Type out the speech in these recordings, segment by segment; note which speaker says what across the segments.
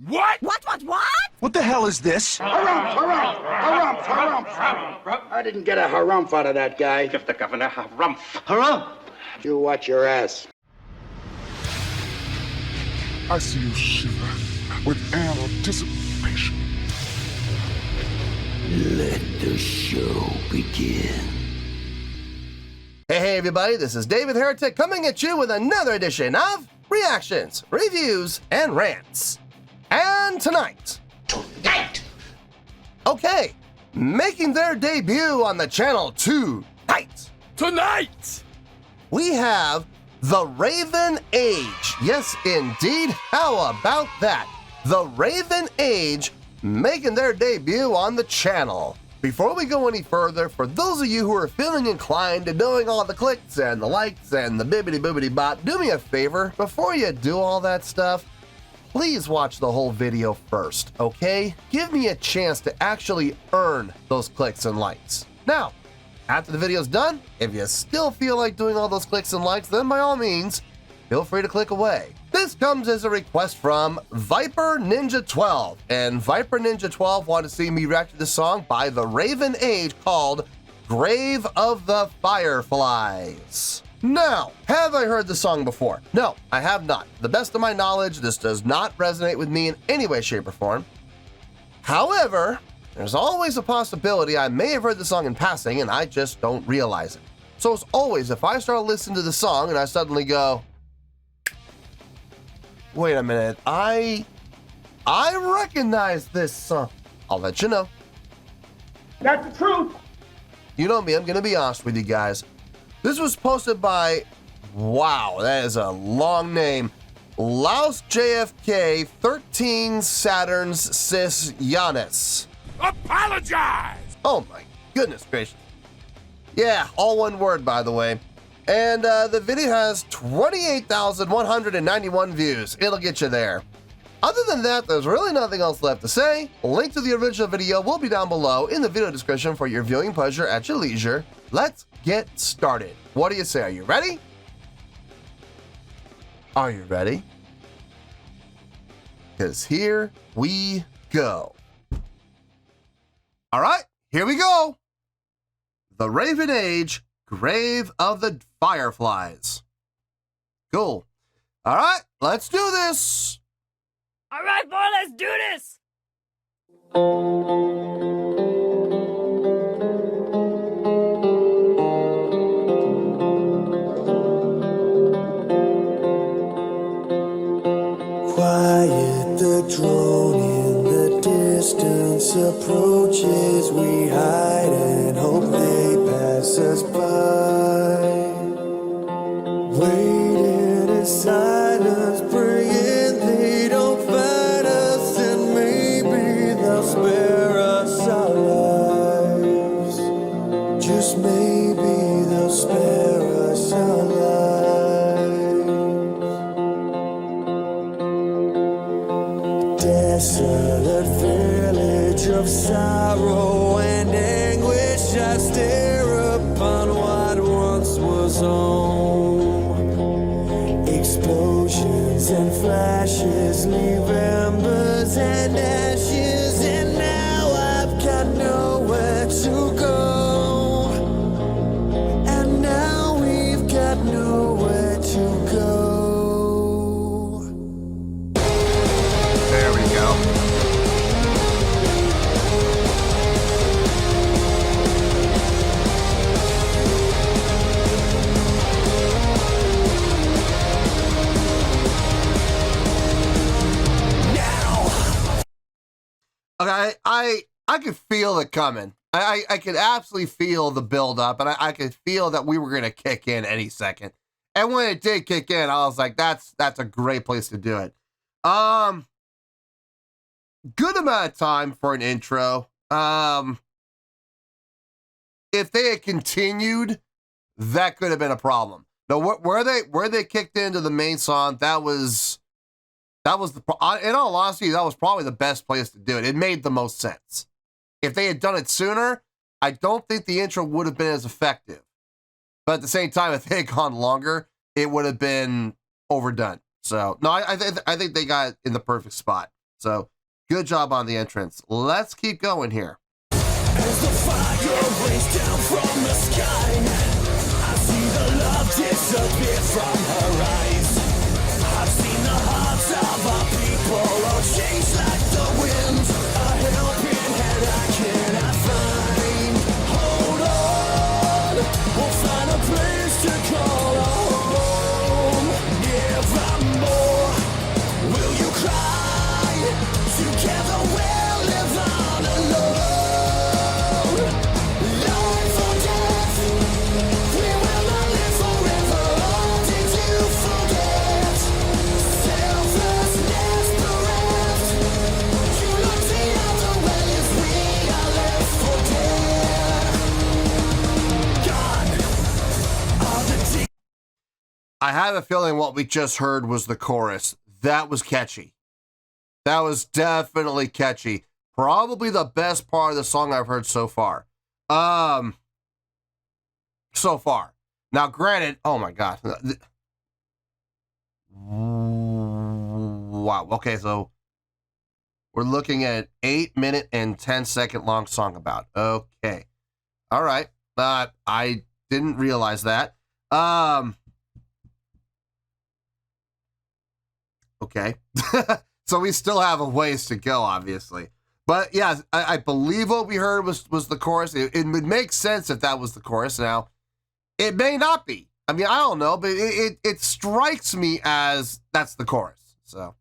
Speaker 1: What?
Speaker 2: What?
Speaker 3: What the hell is this?
Speaker 4: Harumph. I didn't get a harumph out of that guy.
Speaker 1: Give the governor harumph.
Speaker 3: Harumph!
Speaker 4: You watch your ass.
Speaker 5: I see you shiver with anticipation.
Speaker 6: Let the show begin.
Speaker 7: Hey everybody, this is David Heretic coming at you with another edition of Reactions, Reviews, and Rants. And tonight, okay, making their debut on the channel tonight, we have The Raven Age. Yes, indeed, how about that? The Raven Age making their debut on the channel. Before we go any further, for those of you who are feeling inclined to doing all the clicks and the likes and the bibbity-boobity bop, do me a favor, before you do all that stuff, please watch the whole video first, okay? Give me a chance to actually earn those clicks and likes. Now, after the video's done, if you still feel like doing all those clicks and likes, then by all means, feel free to click away. This comes as a request from Viper Ninja 12, and Viper Ninja 12 wanted to see me react to this song by The Raven Age called Grave of the Fireflies. Now, have I heard the song before? No, I have not. To the best of my knowledge, this does not resonate with me in any way, shape, or form. However, there's always a possibility I may have heard the song in passing and I just don't realize it. So as always, if I start listening to the song and I suddenly go, wait a minute, I recognize this song, I'll let you know.
Speaker 4: That's the truth.
Speaker 7: You know me, I'm gonna be honest with you guys. This was posted by, wow, that is a long name, Laos JFK 13 Saturns Sis Yanis.
Speaker 1: Apologize!
Speaker 7: Oh my goodness gracious. Yeah, all one word, by the way. And the video has 28,191 views. It'll get you there. Other than that, there's really nothing else left to say. A link to the original video will be down below in the video description for your viewing pleasure at your leisure. Let's get started. What do you say? Are you ready? Are you ready? Because here we go. All right, here we go. The Raven Age, Grave of the Fireflies. Cool. All right, let's do this.
Speaker 2: All right, boy, let's do this.
Speaker 6: Quiet, the drone in the distance approaches. We hide and hope they pass us by. Waiting in silence, praying they don't find us, and maybe they'll spare us our lives. Just maybe they'll spare us our lives. Desolate village of sorrow and anguish, I stare upon what once was home. Explosions and flashes leave embers and ashes, and now I've got nowhere to go. And now we've got nowhere to go.
Speaker 7: There we go. Okay, I could feel it coming. I could absolutely feel the build up, and I could feel that we were gonna kick in any second. And when it did kick in, I was like, that's a great place to do it. Good amount of time for an intro. If they had continued, that could have been a problem. No, where they kicked into the main song, that was in all honesty, that was probably the best place to do it. It made the most sense. If they had done it sooner, I don't think the intro would have been as effective. But at the same time, if they had gone longer, it would have been overdone. So no, I think they got it in the perfect spot. So good job on the entrance. Let's keep going here.
Speaker 6: As the fire rains down from the sky, I see the love disappear from her eyes. I've seen the hearts of our people all change like the wind. A helping hand I cannot find. Hold on, we'll find a place to call home. Nevermore will you cry. Together we'll live on alone. Life or death, we will not live forever. Or did you forget? Selflessness bereft. You look the other way as we are left for dead. Gone are the deep.
Speaker 7: I have a feeling what we just heard was the chorus. That was catchy. That was definitely catchy. Probably the best part of the song I've heard so far. So far. Now, granted, oh my God. Wow. Okay, so we're looking at 8-minute and 10-second long song about. Okay. All right. I didn't realize that. Okay. So we still have a ways to go, obviously. But yeah, I believe what we heard was the chorus. It would make sense if that was the chorus. Now, it may not be. I mean, I don't know, but it strikes me as that's the chorus. So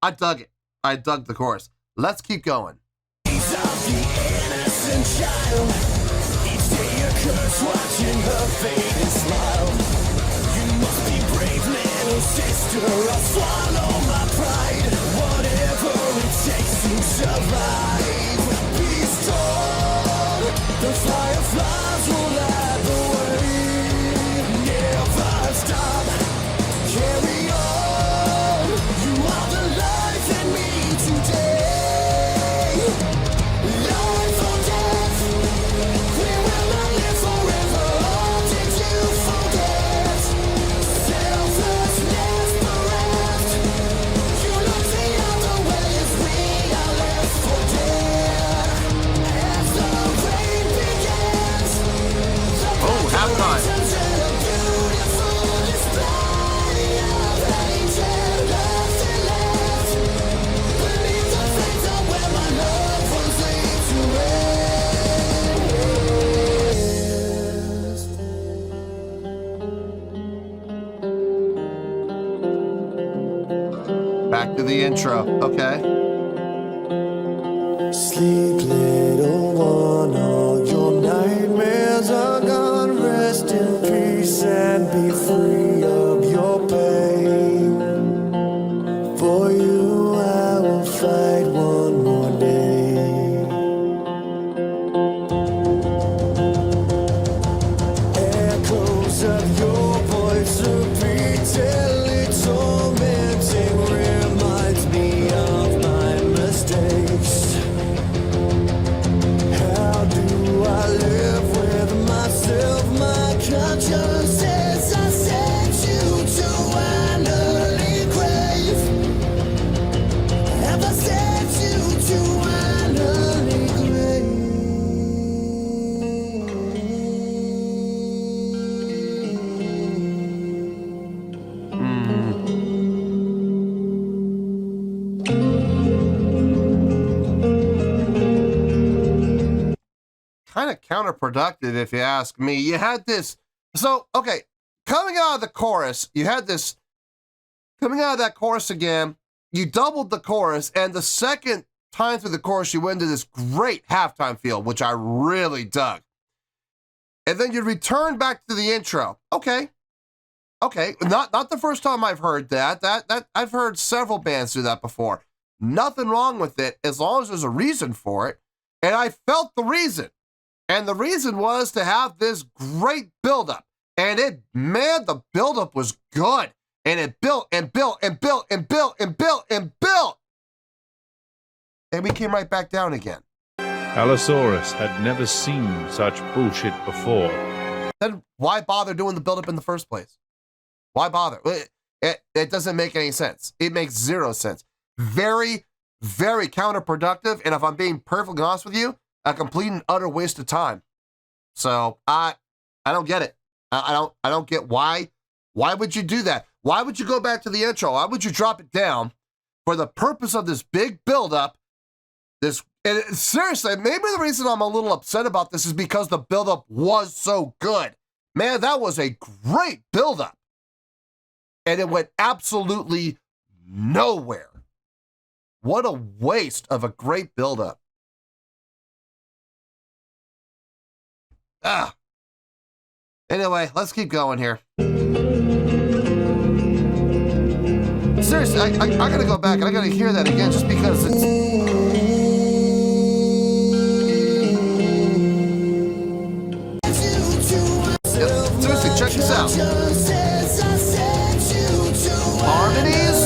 Speaker 7: I dug it. I dug the chorus. Let's keep going.
Speaker 6: Of the innocent child, each day a curse watching her fade and smile. You must be brave, little sister. I'll swallow my pride. Whatever it takes to survive. Be strong. The fireflies will light the way. Never stop. Carry on. You are the life in me today. Life or death, we will not live forever. Or did you forget? Selflessness bereft. You look the other way as we are left for dead. As the rain begins, the
Speaker 7: halftime.
Speaker 6: turns to a beautiful display of angel left and left. Beneath the flames are where my loved ones lay to rest.
Speaker 7: Back to the intro. Okay.
Speaker 6: Sleep, little one, all your nightmares are gone. Rest in peace and be free of your pain. For you, I will fight one more day. Echoes of your voice repeatedly tormenting reminds me of my mistakes. How do I live with myself? My conscience says I sent you to an early grave. Have I sent you to an early
Speaker 7: Kind of counterproductive if you ask me. You had this, so okay, coming out of the chorus, you had this, coming out of that chorus again, you doubled the chorus, and the second time through the chorus, you went into this great halftime feel, which I really dug. And then you return back to the intro. Okay, not the first time I've heard that. That I've heard several bands do that before. Nothing wrong with it as long as there's a reason for it. And I felt the reason. And the reason was to have this great buildup. And the buildup was good. And it built and built and built and built and built and built. And we came right back down again.
Speaker 3: Allosaurus had never seen such bullshit before.
Speaker 7: Then why bother doing the buildup in the first place? Why bother? It doesn't make any sense. It makes zero sense. Very, very counterproductive, and if I'm being perfectly honest with you, a complete and utter waste of time. So I don't get it. I don't get why. Why would you do that? Why would you go back to the intro? Why would you drop it down for the purpose of this big buildup? Seriously, maybe the reason I'm a little upset about this is because the buildup was so good. Man, that was a great buildup. And it went absolutely nowhere. What a waste of a great buildup. Anyway, let's keep going here. Seriously, I gotta go back and I gotta hear that again just because it's... Seriously, check this out. Harmonies?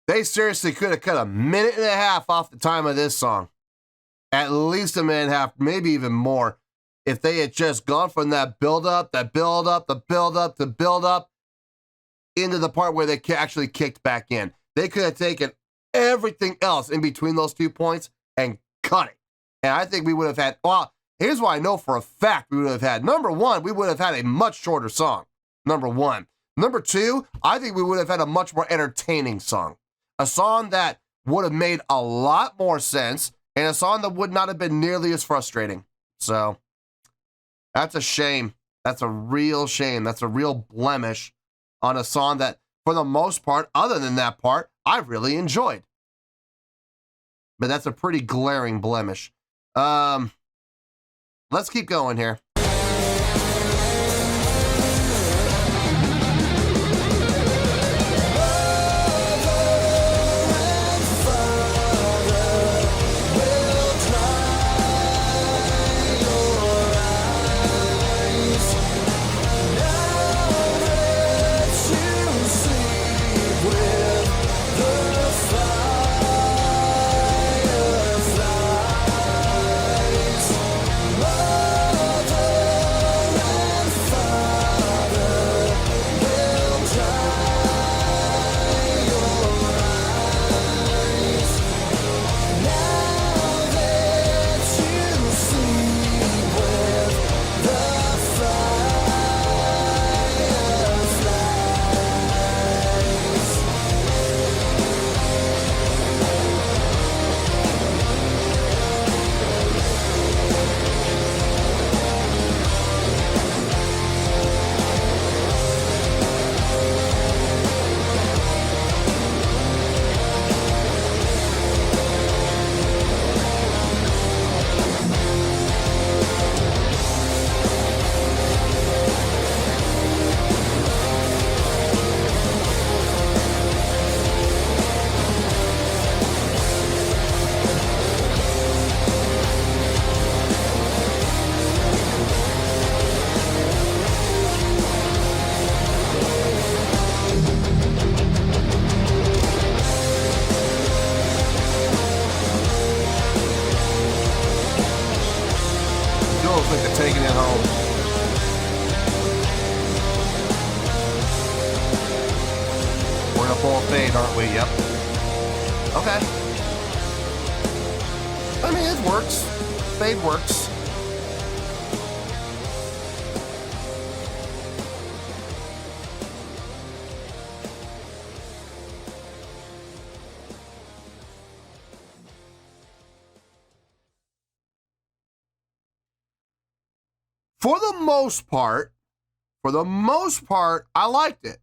Speaker 7: They seriously could have cut a minute and a half off the time of this song. At least a minute and a half, maybe even more. If they had just gone from that build-up, the build-up into the part where they actually kicked back in. They could have taken everything else in between those 2 points and cut it. And I think we would have had, well, here's what I know for a fact we would have had. Number one, we would have had a much shorter song. Number one. Number two, I think we would have had a much more entertaining song. A song that would have made a lot more sense, and a song that would not have been nearly as frustrating. So, that's a shame. That's a real shame. That's a real blemish on a song that, for the most part, other than that part, I really enjoyed. But that's a pretty glaring blemish. Let's keep going here. home. We're gonna pull a fade, aren't we? Yep. Okay. I mean, it works. Fade works. For the most part, I liked it.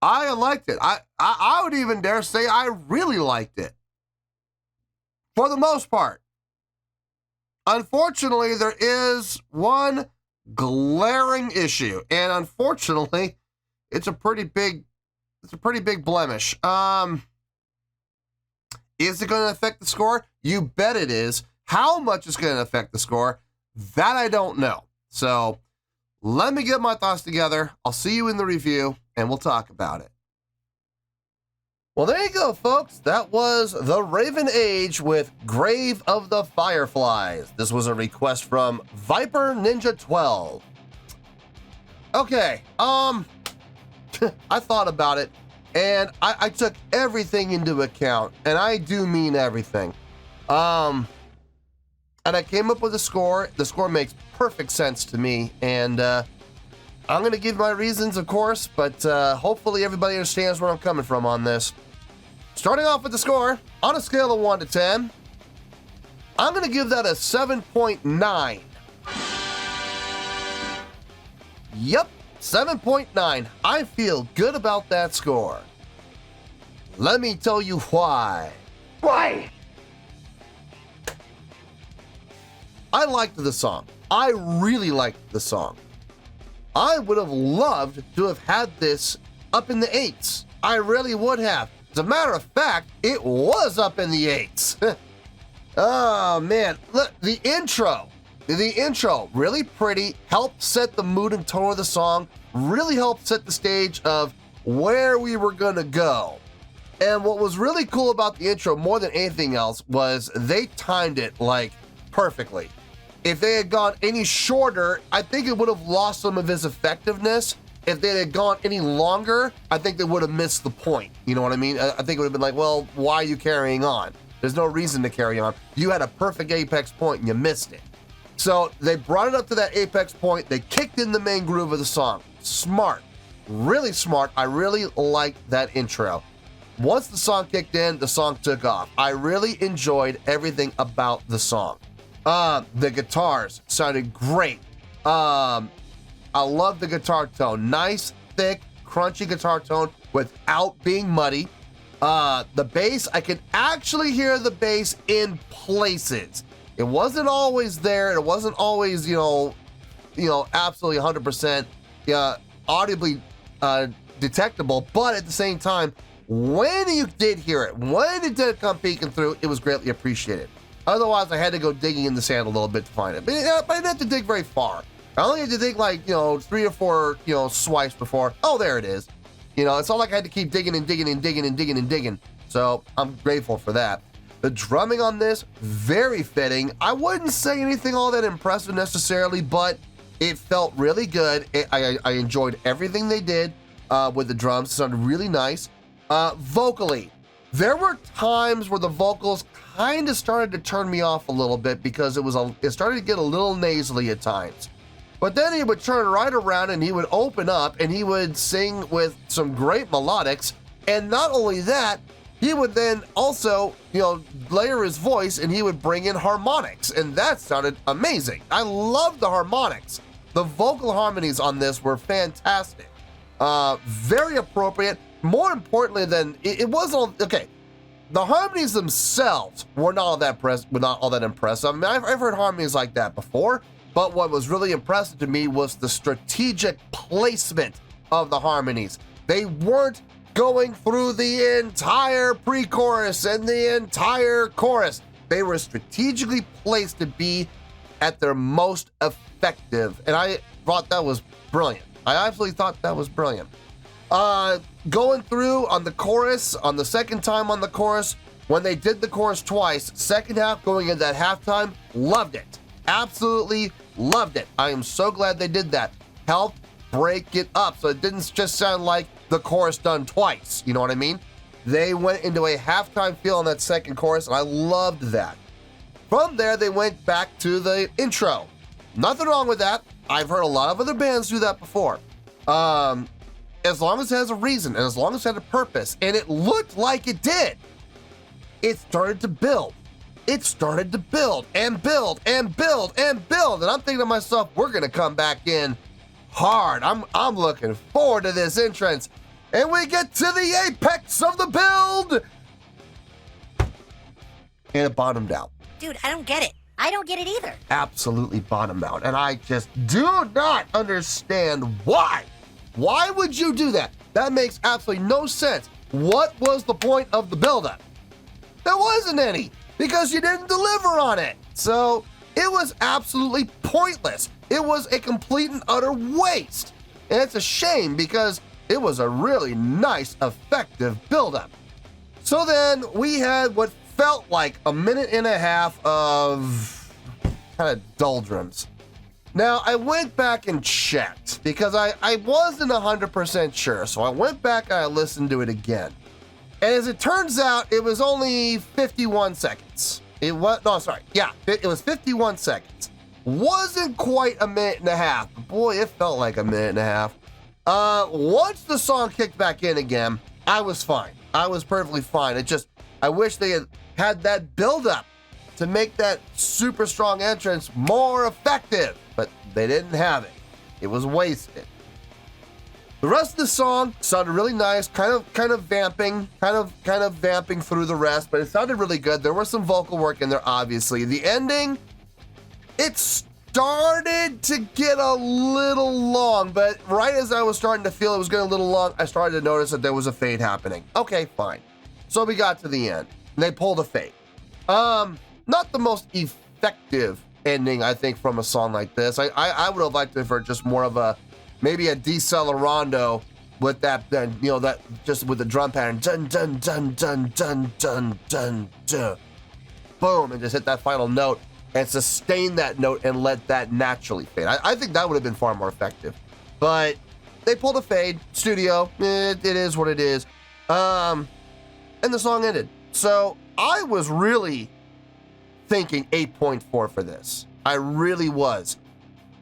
Speaker 7: I liked it. I would even dare say I really liked it. For the most part. Unfortunately, there is one glaring issue, and unfortunately, it's a pretty big blemish. Is it going to affect the score? You bet it is. How much it's going to affect the score? That I don't know. So let me get my thoughts together. I'll see you in the review, and we'll talk about it. Well, there you go, folks. That was The Raven Age with Grave of the Fireflies. This was a request from Viper Ninja 12. Okay, I thought about it, and I took everything into account, and I do mean everything. And I came up with a score. The score makes perfect sense to me, and I'm going to give my reasons, of course, but hopefully everybody understands where I'm coming from on this. Starting off with the score, on a scale of 1 to 10, I'm going to give that a 7.9. Yep, 7.9. I feel good about that score. Let me tell you why.
Speaker 4: Why?
Speaker 7: I liked the song. I really liked the song. I would have loved to have had this up in the 8s. I really would have. As a matter of fact, it was up in the 8s. Oh, man. Look, the intro, really pretty, helped set the mood and tone of the song, really helped set the stage of where we were going to go. And what was really cool about the intro, more than anything else, was they timed it, like, perfectly. If they had gone any shorter, I think it would have lost some of its effectiveness. If they had gone any longer, I think they would have missed the point. You know what I mean? I think it would have been like, well, why are you carrying on? There's no reason to carry on. You had a perfect apex point and you missed it. So they brought it up to that apex point. They kicked in the main groove of the song. Smart. Really smart. I really liked that intro. Once the song kicked in, the song took off. I really enjoyed everything about the song. The guitars sounded great. I love the guitar tone. Nice, thick, crunchy guitar tone without being muddy. The bass, I could actually hear the bass in places. It wasn't always there. It wasn't always, absolutely 100% audibly detectable. But at the same time, when you did hear it, when it did come peeking through, it was greatly appreciated. Otherwise, I had to go digging in the sand a little bit to find it. But I didn't have to dig very far. I only had to dig 3 or 4, swipes before. Oh, there it is. It's not like I had to keep digging and digging and digging and digging and digging. So I'm grateful for that. The drumming on this, very fitting. I wouldn't say anything all that impressive necessarily, but it felt really good. I enjoyed everything they did with the drums. It sounded really nice. Vocally, there were times where the vocals kind of started to turn me off a little bit because it started to get a little nasally at times. But then he would turn right around and he would open up and he would sing with some great melodics. And not only that, he would then also, layer his voice and he would bring in harmonics. And that sounded amazing. I loved the harmonics. The vocal harmonies on this were fantastic. Very appropriate. More importantly than, it wasn't, okay, the harmonies themselves were not all that impressive. I mean, I've heard harmonies like that before. But what was really impressive to me was the strategic placement of the harmonies. They weren't going through the entire pre-chorus and the entire chorus. They were strategically placed to be at their most effective. And I thought that was brilliant. I absolutely thought that was brilliant. Going through on the chorus, on the second time on the chorus, when they did the chorus twice, second half going into that halftime, loved it. Absolutely Loved it. I am so glad they did that. Helped break it up so it didn't just sound like the chorus done twice. You know what I mean? They went into a halftime feel on that second chorus, and I loved that. From there, they went back to the intro. Nothing wrong with that. I've heard a lot of other bands do that before. As long as it has a reason and as long as it had a purpose, and it looked like it did, it started to build. It started to build and build and build and build. And I'm thinking to myself, we're going to come back in hard. I'm looking forward to this entrance. And we get to the apex of the build. And it bottomed out.
Speaker 8: Dude, I don't get it. I don't get it either.
Speaker 7: Absolutely bottomed out. And I just do not understand why. Why would you do that? That makes absolutely no sense. What was the point of the buildup? There wasn't any, because you didn't deliver on it. So it was absolutely pointless. It was a complete and utter waste. And it's a shame because it was a really nice, effective buildup. So then we had what felt like a minute and a half of kind of doldrums. Now, I went back and checked because I wasn't 100% sure. So I went back and I listened to it again. And as it turns out, it was only 51 seconds. It was 51 seconds. Wasn't quite a minute and a half. But boy, it felt like a minute and a half. Once the song kicked back in again, I was fine. I was perfectly fine. I wish they had that build-up to make that super strong entrance more effective, but they didn't have it. It was wasted. The rest of the song sounded really nice, kind of vamping through the rest, but it sounded really good. There was some vocal work in there, obviously. The ending, it started to get a little long, but right as I was starting to feel it was getting a little long, I started to notice that there was a fade happening. Okay, fine. So we got to the end, and they pulled a fade. Not the most effective ending, I think, from a song like this. I would have liked it for just more of maybe a decelerando with that just with the drum pattern, dun dun dun dun dun dun dun dun, boom, and just hit that final note and sustain that note and let that naturally fade. I think that would have been far more effective. But they pulled a fade, studio, it is what it is. And the song ended. So I was really thinking 8.4 for this. I really was.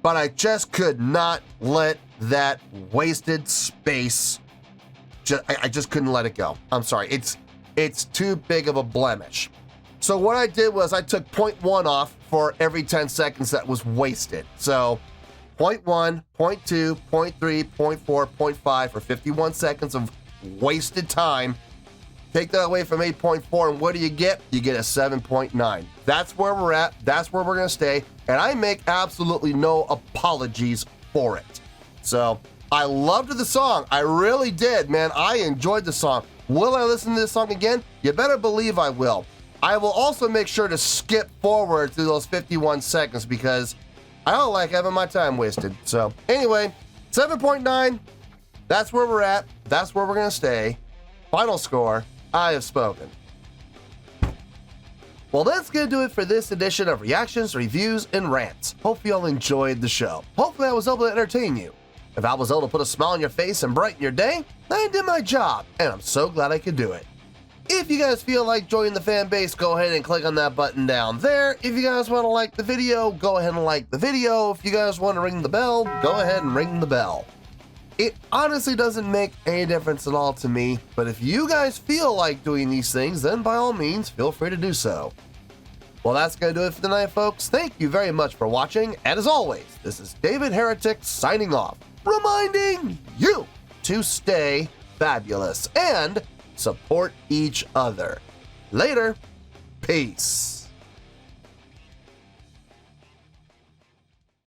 Speaker 7: But I just could not let that wasted space, I just couldn't let it go. I'm sorry. It's too big of a blemish. So what I did was I took 0.1 off for every 10 seconds that was wasted. So 0.1, 0.2, 0.3, 0.4, 0.5 for 51 seconds of wasted time. Take that away from 8.4, and what do you get? You get a 7.9. That's where we're at. That's where we're going to stay. And I make absolutely no apologies for it. So I loved the song. I really did, man. I enjoyed the song. Will I listen to this song again? You better believe I will. I will also make sure to skip forward through those 51 seconds because I don't like having my time wasted. So anyway, 7.9. That's where we're at. That's where we're going to stay. Final score. I have spoken. Well, that's going to do it for this edition of Reactions, Reviews, and Rants. Hope you all enjoyed the show. Hopefully I was able to entertain you. If I was able to put a smile on your face and brighten your day, then I did my job, and I'm so glad I could do it. If you guys feel like joining the fan base, go ahead and click on that button down there. If you guys want to like the video, go ahead and like the video. If you guys want to ring the bell, go ahead and ring the bell. It honestly doesn't make any difference at all to me, but if you guys feel like doing these things, then by all means, feel free to do so. Well, that's going to do it for tonight, folks. Thank you very much for watching, and as always, this is David Heretic signing off, reminding you to stay fabulous and support each other. Later. Peace.